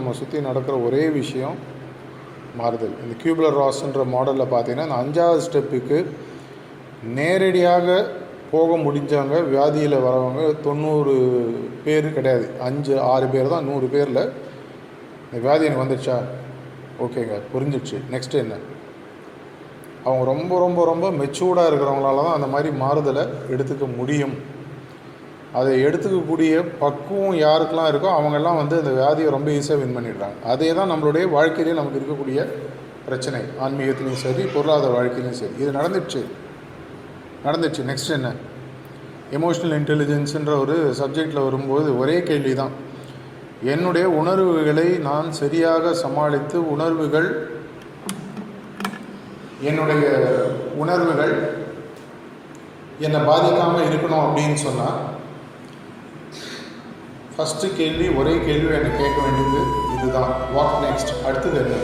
நம்ம சுற்றி நடக்கிற ஒரே விஷயம் மாறுதல். இந்த கியூப்லர் ராஸ்ன்ற மாடலில் பார்த்தீங்கன்னா இந்த 5வது ஸ்டெப்புக்கு நேரடியாக போக முடிஞ்சவங்க வியாதியில் வரவங்க 90 பேர் கிடையாது, 5-6 பேர் தான். 100 பேரில் இந்த வியாதி எனக்கு வந்துடுச்சா, ஓகேங்க புரிஞ்சிடுச்சு, நெக்ஸ்ட்டு என்ன? அவங்க ரொம்ப ரொம்ப ரொம்ப மெச்சூர்டாக இருக்கிறவங்களால தான் அந்த மாதிரி மாறுதலை எடுத்துக்க முடியும். அதை எடுத்துக்கக்கூடிய பக்குவம் யாருக்கெல்லாம் இருக்கோ அவங்கெல்லாம் வந்து அந்த வியாதியை ரொம்ப ஈஸியாக வின் பண்ணிடுறாங்க. அதே தான் நம்மளுடைய வாழ்க்கையிலே நமக்கு இருக்கக்கூடிய பிரச்சனை, ஆன்மீகத்துலேயும் சரி பொருளாதார வாழ்க்கையிலையும் சரி. இது நடந்துச்சு நெக்ஸ்ட் என்ன? எமோஷ்னல் இன்டெலிஜென்ஸுன்ற ஒரு சப்ஜெக்டில் வரும்போது ஒரே கேள்வி தான். என்னுடைய உணர்வுகளை நான் சரியாக சமாளித்து என்னுடைய உணர்வுகள் என்னை பாதிக்காமல் இருக்கணும் அப்படின்னு சொன்னால் ஃபஸ்ட்டு கேள்வி, ஒரே கேள்வி என்னை கேட்க வேண்டியது இதுதான், வாட் நெக்ஸ்ட், அடுத்தது என்ன?